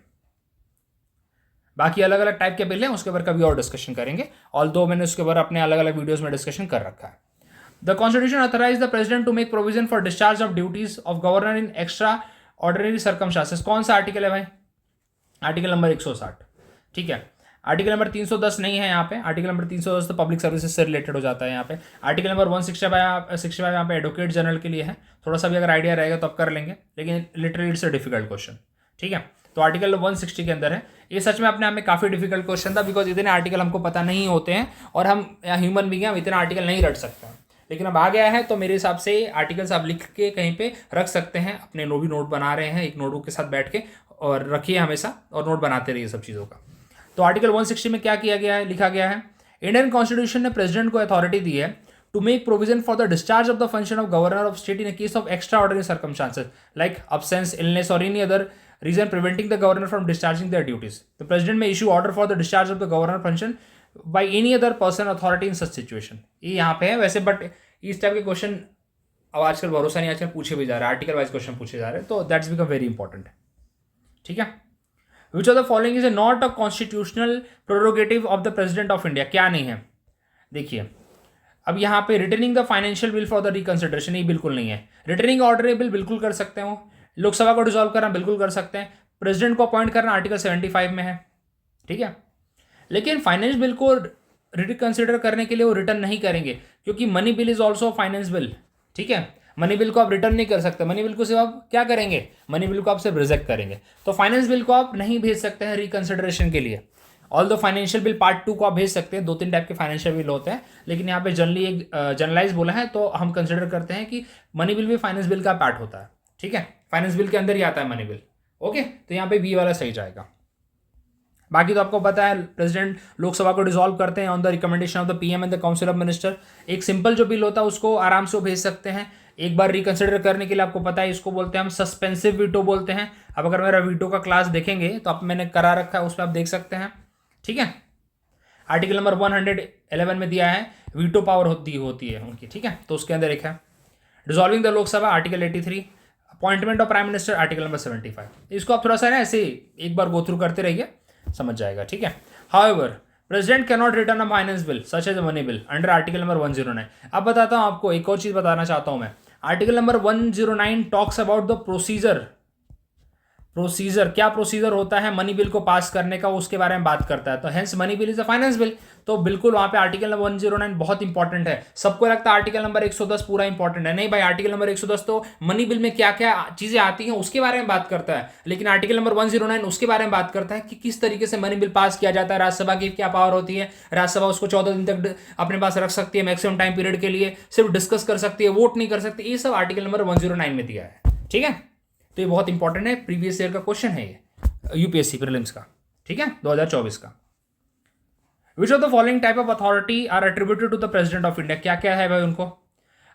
बाकी अलग अलग टाइप के बिल हैं, उसके ऊपर कभी और डिस्कशन करेंगे, ऑल्दो मैंने उसके ऊपर अपने अलग अलग वीडियोस में डिस्कशन कर रखा है। The constitution authorise the president to make provision for discharge of duties of governor in extraordinary circumstances. कौन सा आर्टिकल है भाई? आर्टिकल नंबर 160, ठीक है। आर्टिकल नंबर 310 नहीं है यहाँ पे, आर्टिकल नंबर 310 तो पब्लिक सर्विसेज से रिलेटेड हो जाता है यहाँ पे। आर्टिकल नंबर 165 यहाँ पे एडवोकेट जनरल के लिए है, थोड़ा सा भी अगर आइडिया रहेगा तो आप कर लेंगे, लेकिन literally it's a difficult question, ठीक है। तो आर्टिकल 160 के अंदर है, ये सच में अपने आप में काफ़ी डिफिकल्ट क्वेश्चन था, बिकॉज इतने आर्टिकल हमको पता नहीं होते हैं, और हम ह्यूमन बीइंग हैं, हम इतना आर्टिकल नहीं रट सकते, लेकिन अब आ गया है तो मेरे हिसाब से आर्टिकल्स आप लिख के कहीं पे रख सकते हैं, अपने नोट बना रहे हैं एक नोटबुक के साथ बैठ के, और रखिए हमेशा, और नोट बनाते रहिए सब चीज़ों का। तो आर्टिकल 160 में क्या किया गया है, लिखा गया है, इंडियन कॉन्स्टिट्यूशन ने प्रेसिडेंट को अथॉरिटी दी है to make provision for the discharge of the function of governor of state in case of extraordinary circumstances like absence, illness or any other reason preventing the governor from discharging their duties. The president may issue order for the discharge of the governor function by any other person authority in such situation. ये यहाँ पे है वैसे, but इस type के question अब आजकल भरोसा नहीं, आजकल पूछे भी जा रहे हैं, आर्टिकल वाइज क्वेश्चन पूछे जा रहे हैं, तो दैट्स बिकम वेरी इंपॉर्टेंट, ठीक है। विच of the following is a not a constitutional prerogative of the president of India? क्या नहीं है? देखिए, अब यहाँ पे returning the financial bill for the reconsideration, ये बिल्कुल नहीं है। रिटर्निंग ऑर्डर बिल बिल्कुल कर सकते हो, लोकसभा को डिसॉल्व करना बिल्कुल कर सकते हैं, प्रेसिडेंट को अपॉइंट करना आर्टिकल 75 में है, ठीक है। लेकिन फाइनेंस बिल को रिकंसिडर करने के लिए वो रिटर्न नहीं करेंगे, क्योंकि money bill is also finance bill, ठीक है। मनी बिल को आप रिटर्न नहीं कर सकते, मनी बिल को सिर्फ आप क्या करेंगे, मनी बिल को आप सिर्फ रिजेक्ट करेंगे, तो फाइनेंस बिल को आप नहीं भेज सकते हैं रिकंसिडरेशन के लिए। All the financial bill part 2 को आप भेज सकते हैं, 2-3 टाइप के फाइनेंशियल बिल होते हैं, लेकिन यहाँ पे जनरली एक जनरलाइज बोला है, तो हम कंसिडर करते हैं कि मनी बिल भी फाइनेंस बिल का पार्ट होता है, ठीक है। फाइनेंस बिल के अंदर ही आता है मनी बिल, ओके। तो यहाँ पे बी वाला सही जाएगा। बाकी तो आपको पता है प्रेसिडेंट लोकसभा को डिसॉल्व करते हैं on the recommendation of the PM and the council of minister. एक सिंपल जो बिल होता है उसको आराम से भेज सकते हैं, एक बार रिकंसिडर करने के लिए आपको पता है, इसको बोलते हैं हम सस्पेंसिव वीटो बोलते हैं। अब अगर मेरा वीटो का क्लास देखेंगे तो आप मैंने करा रखा है, उस पर आप देख सकते हैं, ठीक है। आर्टिकल नंबर 111 में दिया है वीटो पावर होती है उनकी, ठीक है। तो उसके अंदर एक है dissolving the Lok Sabha article 83, appointment of prime minister article number 75। इसको आप थोड़ा सा ना ऐसे एक बार गो थ्रू करते रहिए, समझ जाएगा, ठीक है। However president cannot return a finance bill such as money bill under article number 109। अब बताता हूँ आपको एक और चीज़ बताना चाहता हूँ मैं। Article number 109 talks about the procedure क्या प्रोसीजर होता है मनी बिल को पास करने का, उसके बारे में बात करता है। तो hence money bill is a finance bill. तो बिल्कुल वहां पे आर्टिकल नंबर 109 बहुत इंपॉर्टेंट है। सबको लगता है आर्टिकल नंबर 110 पूरा इंपॉर्टेंट है, नहीं भाई, आर्टिकल नंबर 110 तो मनी बिल में क्या क्या चीजें आती हैं उसके बारे में बात करता है, लेकिन आर्टिकल नंबर 109 उसके बारे में बात करता है कि किस तरीके से मनी बिल पास किया जाता है, राज्यसभा की क्या पावर होती है, राज्यसभा उसको 14 दिन तक अपने पास रख सकती है मैक्सिमम टाइम पीरियड के लिए, सिर्फ डिस्कस कर सकती है, वोट नहीं कर सकती। ये सब आर्टिकल नंबर 109 में दिया है, ठीक है। तो ये बहुत इंपॉर्टेंट है, प्रीवियस ईयर का क्वेश्चन है ये, यूपीएससी प्रीलिम्स का, ठीक है, 2024 का। Which of the following type of authority are attributed to the president of India, क्या क्या है भाई उनको।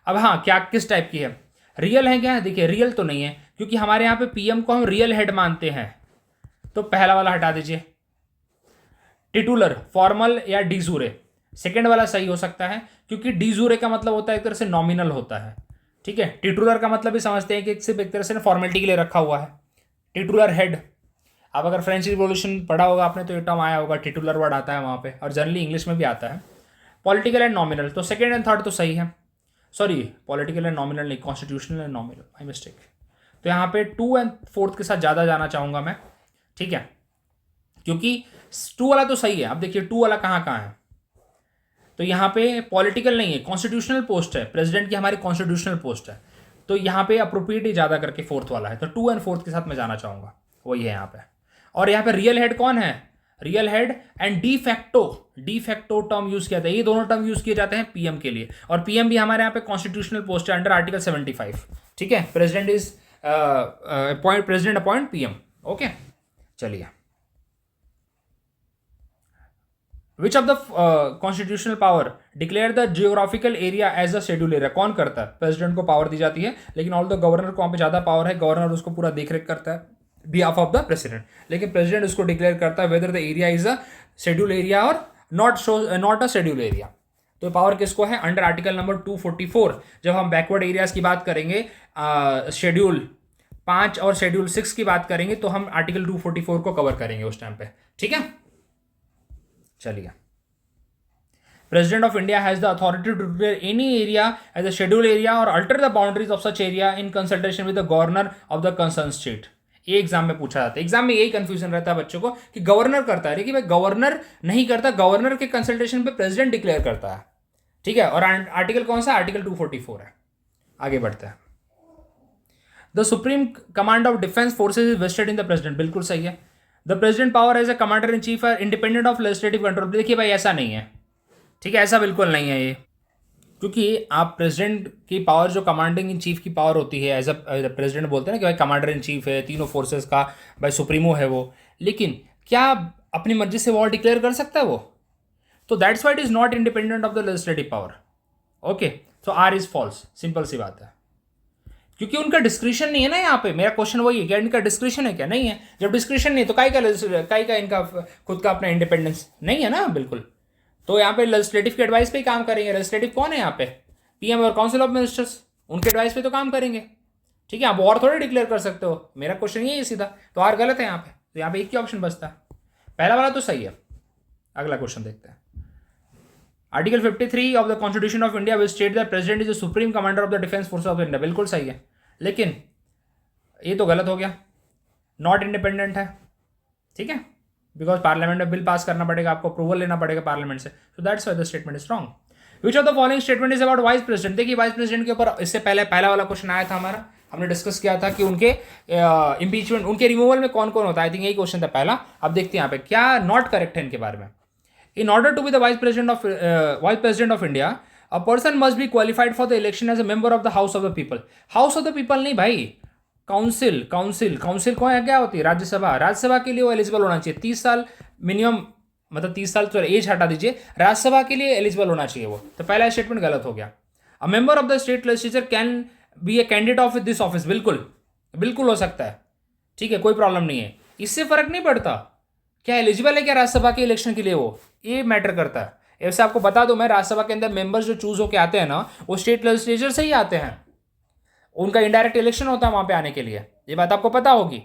अब हाँ, क्या किस टाइप की है, रियल है क्या, देखिए रियल तो नहीं है, क्योंकि हमारे यहाँ पे पीएम को हम रियल हेड मानते हैं, तो पहला वाला हटा दीजिए। टिटुलर, फॉर्मल या डीजूरे, सेकेंड वाला सही हो सकता है, क्योंकि डीजूरे का मतलब होता है एक तरह से नॉमिनल होता है, ठीक है। टिटुलर का मतलब भी समझते हैं कि सिर्फ एक तरह से फॉर्मेलिटी के लिए रखा हुआ है। टिटुलर हेड, आप अगर फ्रेंच रिवॉल्यूशन पढ़ा होगा आपने तो ये टर्म आया होगा, टिटुलर वर्ड आता है वहाँ पे, और जनरली इंग्लिश में भी आता है। पॉलिटिकल एंड नॉमिनल, तो सेकेंड एंड थर्ड तो सही है, सॉरी पॉलिटिकल एंड नॉमिनल नहीं, constitutional and nominal, my mistake. तो यहाँ पे 2 एंड 4 के साथ ज़्यादा जाना चाहूँगा मैं, ठीक है, क्योंकि 2 वाला तो सही है। अब देखिए 2 वाला कहाँ कहाँ है, तो यहाँ पे पॉलिटिकल नहीं है, कॉन्स्टिट्यूशनल पोस्ट है, प्रेसिडेंट की हमारी कॉन्स्टिट्यूशनल पोस्ट है, तो यहाँ पे अप्रोप्रिएट ही ज़्यादा करके 4th वाला है, तो 2 एंड 4 के साथ मैं जाना चाहूँगा, वही है यहाँ पे। और यहाँ पे रियल हेड कौन है, real head and de facto term use किया था, ये दोनों टर्म यूज किए जाते हैं पीएम के लिए, और पीएम भी हमारे यहाँ पे कॉन्स्टिट्यूशनल पोस्ट है अंडर आर्टिकल 75, ठीक है। President appoint PM, okay. चलिए, which of the constitutional power declare the geographical area as a schedule area, कौन करता है, प्रेसिडेंट को पावर दी जाती है, लेकिन ऑल द गवर्नर को वहाँ पे ज़्यादा पावर है, गवर्नर उसको पूरा देखरेख करता है बिहाफ ऑफ द प्रेसिडेंट, लेकिन प्रेसिडेंट उसको डिक्लेयर करता है whether the area is a schedule area और नॉट अ शेड्यूल एरिया। तो पावर किसको है, अंडर आर्टिकल नंबर 244। जब हम बैकवर्ड एरियाज की बात करेंगे, शेड्यूल 5 और शेड्यूल 6 की बात करेंगे, तो हम आर्टिकल 244 को कवर करेंगे उस टाइम पे, ठीक है। चलिए, president of India has the authority to declare any area as a schedule area or alter the boundaries of such area in consultation with the governor of the concern state. ये exam में पूछा जाता है, exam में यही confusion रहता है बच्चों को कि गवर्नर करता है, लेकिन भाई गवर्नर नहीं करता, गवर्नर के कंसल्टेशन पे प्रेसिडेंट डिक्लेयर करता है, ठीक है। और आर्टिकल कौन सा, आर्टिकल 244 है। आगे बढ़ते हैं। The supreme command of defence forces is vested in the president, बिल्कुल सही है। The president power as a commander in chief are independent of legislative control, देखिए भाई ऐसा नहीं है, ठीक है, ऐसा बिल्कुल नहीं है ये, क्योंकि आप प्रेसिडेंट की पावर जो कमांडिंग इन चीफ की पावर होती है, एज अ प्रेसिडेंट बोलते हैं ना कि भाई कमांडर इन चीफ है, तीनों फोर्सेस का भाई सुप्रीमो है वो, लेकिन क्या अपनी मर्जी से वॉर डिक्लेयर कर सकता है वो, तो that's why it is not independent of the legislative power, okay. तो आर इज फॉल्स, सिंपल सी बात है, क्योंकि उनका डिस्क्रिप्शन नहीं है ना। यहाँ पे मेरा क्वेश्चन वही है, क्या इनका डिस्क्रिप्शन है क्या, नहीं है। जब डिस्क्रिप्शन नहीं है तो काई का इनका खुद का अपना इंडिपेंडेंस नहीं है ना, बिल्कुल। तो यहाँ पे लेजिस्लेटिव के एडवाइस पे ही काम करेंगे। लेजिस्लेटिव कौन है यहाँ पे, पीएम और काउंसिल ऑफ मिनिस्टर्स, उनके एडवाइस पे तो काम करेंगे, ठीक है। आप और थोड़े डिक्लेयर कर सकते हो, मेरा क्वेश्चन ये है सीधा, तो आर गलत है यहाँ पे, तो यहाँ पे एक ही ऑप्शन बचता है, पहला वाला तो सही है। अगला क्वेश्चन देखते हैं। Article 53 of the constitution of India will state that president is the supreme commander of the defence force of India, बिल्कुल सही है, लेकिन ये तो गलत हो गया, नॉट इंडिपेंडेंट है, ठीक है, बिकॉज पार्लियामेंट में बिल पास करना पड़ेगा, आपको अप्रूवल लेना पड़ेगा पार्लियामेंट से, so that's why the statement is wrong. Which of the following statement is about vice president, देखिए वाइस प्रेसिडेंट के ऊपर इससे पहले पहला वाला क्वेश्चन आया था हमारा, हमने डिस्कस किया था कि उनके इम्पीचमेंट, उनके रिमूवल में कौन कौन होता है, आई थिंक यही क्वेश्चन था पहला। अब देखते हैं यहाँ पे क्या नॉट करेक्ट है इनके बारे में। In order to be the vice president of India a person must be qualified for the election as a member of the house of the people. House of the people नहीं भाई, council कौन है, क्या होती है, राज्यसभा। राज्यसभा के लिए वो एलिजिबल होना चाहिए, 30 साल मिनिमम, मतलब 30 साल तो एज हटा दीजिए, राज्यसभा के लिए एलिजिबल होना चाहिए वो, तो पहला स्टेटमेंट गलत हो गया। अ member of the state legislature can B a candidate of this office, बिल्कुल हो सकता है, ठीक है, कोई प्रॉब्लम नहीं है, इससे फर्क नहीं पड़ता क्या एलिजिबल है क्या राज्यसभा के इलेक्शन के लिए, वो ये मैटर करता है। ऐसे आपको बता दूं मैं, राज्यसभा के अंदर मेंबर्स जो चूज होकर आते हैं ना, वो स्टेट लेजिस्लेचर से ही आते हैं, उनका इनडायरेक्ट इलेक्शन होता है वहां पे आने के लिए, ये बात आपको पता होगी।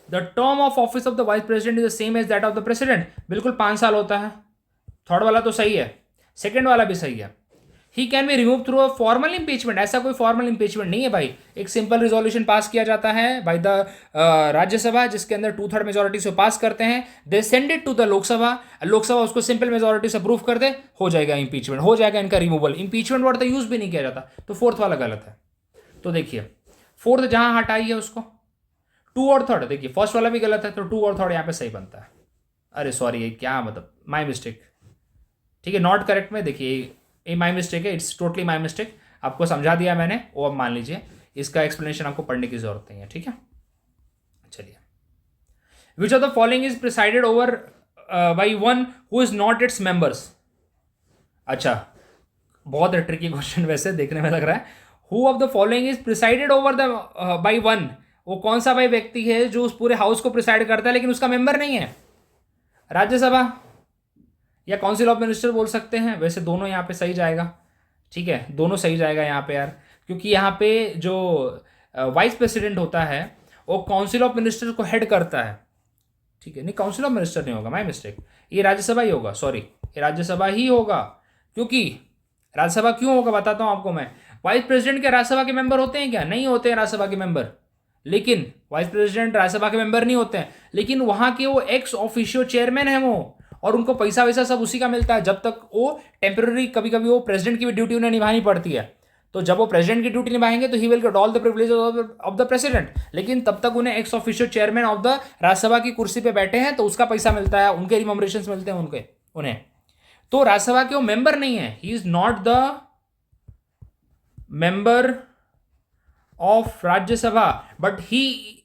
The term of office of the vice president is the same as that of the president, बिल्कुल 5 साल होता है। थर्ड वाला तो सही है, सेकेंड वाला भी सही है। ही can be remove through a formal impeachment, ऐसा कोई फॉर्मल इम्पीचमेंट नहीं है भाई, एक सिंपल रिजोल्यूशन पास किया जाता है बाय द राज्यसभा, जिसके अंदर 2/3 मेजोरिटी से पास करते हैं, they send it to the Lok Sabha, Lok Sabha उसको सिंपल मेजोरिटी से अप्रूव कर दे, हो जाएगा इम्पीचमेंट, हो जाएगा इनका रिमूवल। इम्पीचमेंट वर्ड तो यूज भी नहीं किया जाता, तो फोर्थ वाला गलत है। तो देखिए फोर्थ जहां हटाई है उसको, 2 और 3, देखिए फर्स्ट वाला भी गलत है, तो 2 और 3 यहाँ पे सही बनता है। अरे सॉरी, ये क्या मतलब माई मिस्टेक, ठीक है, नॉट करेक्ट में, देखिए ये माई मिस्टेक है, इट्स टोटली माई मिस्टेक, आपको समझा दिया मैंने, वो अब मान लीजिए, इसका एक्सप्लेनेशन आपको पढ़ने की जरूरत नहीं है, ठीक है। चलिए, which of the following is presided over by one who is not its members. अच्छा, बहुत ट्रिकी क्वेश्चन वैसे देखने में लग रहा है। Who of the following is presided over the by one, वो कौन सा भाई व्यक्ति है जो उस पूरे हाउस को प्रिसाइड करता है लेकिन उसका मेंबर नहीं है। राज्यसभा या काउंसिल ऑफ मिनिस्टर बोल सकते हैं, वैसे दोनों यहाँ पे सही जाएगा, ठीक है, दोनों सही जाएगा यहाँ पे यार, क्योंकि यहाँ पे जो वाइस प्रेसिडेंट होता है वो काउंसिल ऑफ मिनिस्टर को हेड करता है, ठीक है, नहीं काउंसिल ऑफ मिनिस्टर नहीं होगा, माय मिस्टेक, ये राज्यसभा ही होगा, सॉरी ये राज्यसभा ही होगा। क्योंकि राज्यसभा क्यों होगा बताता हूँ आपको मैं, वाइस प्रेसिडेंट के राज्यसभा के मेंबर होते हैं क्या, नहीं होते हैं राज्यसभा के मेंबर, लेकिन वाइस प्रेसिडेंट राज्यसभा के मेंबर नहीं होते हैं, लेकिन वहाँ के वो एक्स ऑफिशियो चेयरमैन है वो, और उनको पैसा वैसा सब उसी का मिलता है, जब तक वो टेम्पररी, कभी कभी वो प्रेसिडेंट की भी ड्यूटी उन्हें निभानी पड़ती है, तो जब वो प्रेसिडेंट की ड्यूटी निभाएंगे तो he will get all the privileges of the president, लेकिन तब तक उन्हें ex officio chairman of the Rajya Sabha की कुर्सी पे बैठे हैं तो उसका पैसा मिलता है, उनके रिमम्बरेशंस मिलते हैं उन्हें। तो राज्यसभा के वो मेंबर नहीं है, ही is not the member of Rajya Sabha, but he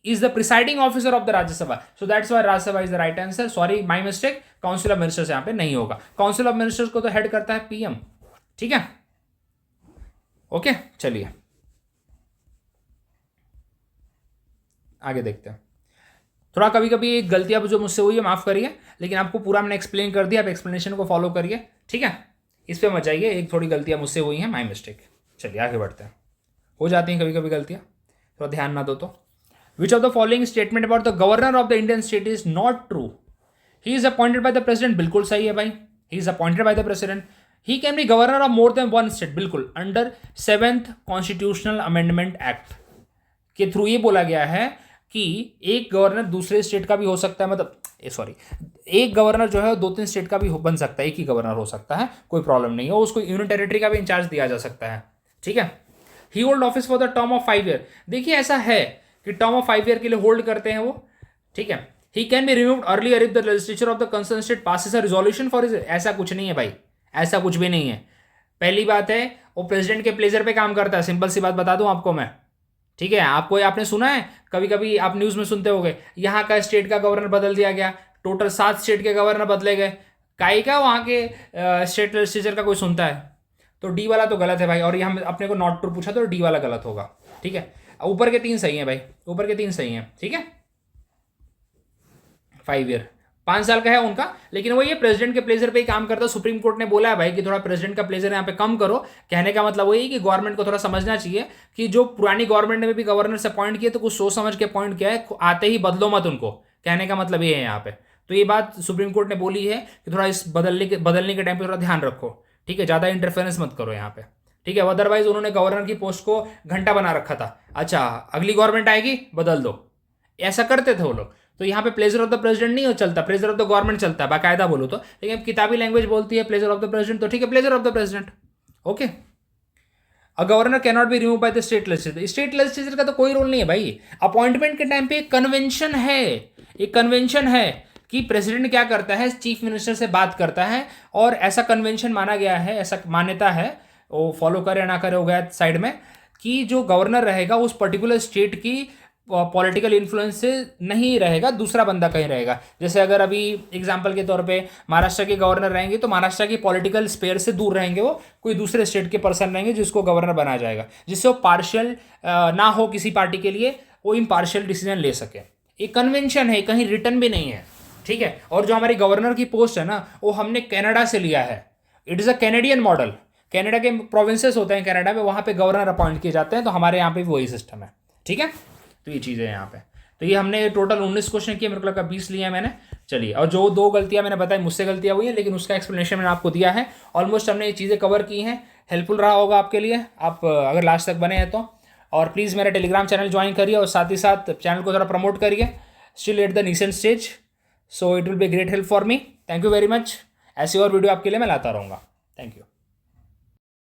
is the presiding officer of the Rajya Sabha, so that's why Rajya Sabha is the right answer, sorry my mistake, Council of Ministers यहाँ पे नहीं होगा, Council of Ministers को तो head करता है PM, ठीक है, ओके। चलिए आगे देखते हैं, थोड़ा कभी कभी गलतियां जो मुझसे हुई है माफ करिए, लेकिन आपको पूरा मैंने एक्सप्लेन कर दिया, आप एक्सप्लेनेशन को फॉलो करिए, ठीक है, इस पे मत जाइए, एक थोड़ी गलतियां मुझसे हुई हैं, माई मिस्टेक। चलिए आगे बढ़ते हैं, हो जाती हैं कभी कभी गलतियां, थोड़ा ध्यान ना दो तो। Which of the following statement about the governor of the Indian state is not true. He is appointed by the president, बिल्कुल सही है भाई, he is appointed by the president. He can be governor of more than one state, बिल्कुल, under 7th constitutional amendment act के through ये बोला गया है कि एक गवर्नर दूसरे स्टेट का भी हो सकता है, मतलब सॉरी, एक गवर्नर जो है 2-3 स्टेट का भी बन सकता है, एक ही गवर्नर हो सकता है, कोई प्रॉब्लम नहीं है, उसको यूनियन टेरिटरी का भी इंचार्ज दिया जा सकता है, ठीक है। He hold office for the term of 5 year, देखिए ऐसा है कि टर्म ऑफ 5 ईयर के लिए होल्ड करते हैं वो, ठीक है। ही can be removed earlier if the legislature of the concern state passes a resolution for his, ऐसा कुछ नहीं है भाई, ऐसा कुछ भी नहीं है। पहली बात है वो प्रेसिडेंट के प्लेजर पे काम करता है, सिंपल सी बात बता दूं आपको मैं, ठीक है। आपको आपने सुना है, कभी कभी आप न्यूज़ में सुनते होंगे, यहाँ का स्टेट का गवर्नर बदल दिया गया, टोटल 7 स्टेट के गवर्नर बदले गए, काई का वहाँ के स्टेट लेजिस्लेचर का कोई सुनता है, तो डी वाला तो गलत है भाई, और यहाँ अपने को नॉट ट्रू पूछा तो डी वाला गलत होगा, ठीक है। ऊपर के 3 सही हैं भाई, ऊपर के 3 सही हैं, ठीक है। 5 ईयर 5 साल का है उनका, लेकिन वो ये प्रेसिडेंट के प्लेजर पे ही काम करता है। सुप्रीम कोर्ट ने बोला है भाई कि थोड़ा प्रेसिडेंट का प्लेजर यहाँ पे कम करो, कहने का मतलब वही कि गवर्नमेंट को थोड़ा समझना चाहिए कि जो पुरानी गवर्नमेंट ने भी गवर्नर से अपॉइंट किए तो कुछ सोच समझ के अपॉइंट किया है, आते ही बदलो मत उनको, कहने का मतलब ये है यहाँ पे। तो ये बात सुप्रीम कोर्ट ने बोली है कि थोड़ा इस बदलने के टाइम पे थोड़ा ध्यान रखो, ठीक है, ज़्यादा इंटरफेरेंस मत करो यहाँ पे, ठीक है। अदरवाइज उन्होंने गवर्नर की पोस्ट को घंटा बना रखा था, अच्छा अगली गवर्नमेंट आएगी बदल दो, ऐसा करते थे वो लोग। तो यहाँ पे प्लेजर ऑफ द प्रेसिडेंट नहीं चलता, प्लेजर ऑफ द गवर्नमेंट चलता है बाकायदा बोलो तो, लेकिन किताबी लैंग्वेज बोलती है प्लेजर ऑफ द प्रेसिडेंट, तो ठीक है pleasure of the president, okay. A governor can not be remove by the state legislature, state legislature का तो कोई रोल नहीं है भाई। अपॉइंटमेंट के टाइम पे एक कन्वेंशन है, एक कन्वेंशन है कि प्रेसिडेंट क्या करता है, चीफ मिनिस्टर से बात करता है, और ऐसा कन्वेंशन माना गया है, ऐसा मान्यता है, वो फॉलो करे ना करे हो गया साइड में, कि जो गवर्नर रहेगा उस पर्टिकुलर स्टेट की पॉलिटिकल इन्फ्लुएंस से नहीं रहेगा, दूसरा बंदा कहीं रहेगा। जैसे अगर अभी एग्जांपल के तौर पे महाराष्ट्र के गवर्नर रहेंगे तो महाराष्ट्र की पॉलिटिकल स्पेयर से दूर रहेंगे, वो कोई दूसरे स्टेट के पर्सन रहेंगे जिसको गवर्नर बनाया जाएगा, जिससे वो पार्शियल ना हो किसी पार्टी के लिए, वो इम्पार्शियल डिसीजन ले सके। एक कन्वेंशन है, कहीं रिटर्न भी नहीं है, ठीक है। और जो हमारी गवर्नर की पोस्ट है ना, वो हमने कनाडा से लिया है। It is a Canadian model. Canada के प्रोविंसेस होते हैं कनाडा में, वहाँ पे गवर्नर अपॉइंट किए जाते हैं, तो हमारे यहाँ पे भी वही सिस्टम है। ठीक है, तो ये चीज़ें हैं यहाँ पे। तो ये हमने टोटल 19 क्वेश्चन किए, मेरे को लगा 20 लिए हैं मैंने। चलिए, और जो 2 गलतियाँ मैंने बताई मुझसे गलतियाँ हुई हैं, लेकिन उसका एक्सप्लेनेशन मैंने आपको दिया है। ऑलमोस्ट हमने ये चीज़ें कवर की हैं, हेल्पफुल रहा होगा आपके लिए, आप अगर लास्ट तक बने हैं तो। और प्लीज़ मेरा टेलीग्राम चैनल ज्वाइन करिए, और साथ ही साथ चैनल को थोड़ा प्रमोट करिए। Still at the nascent stage, so it will be great help for me. Thank you very much. ऐसी और वीडियो आपके लिए मैं लाता रहूँगा। Thank you.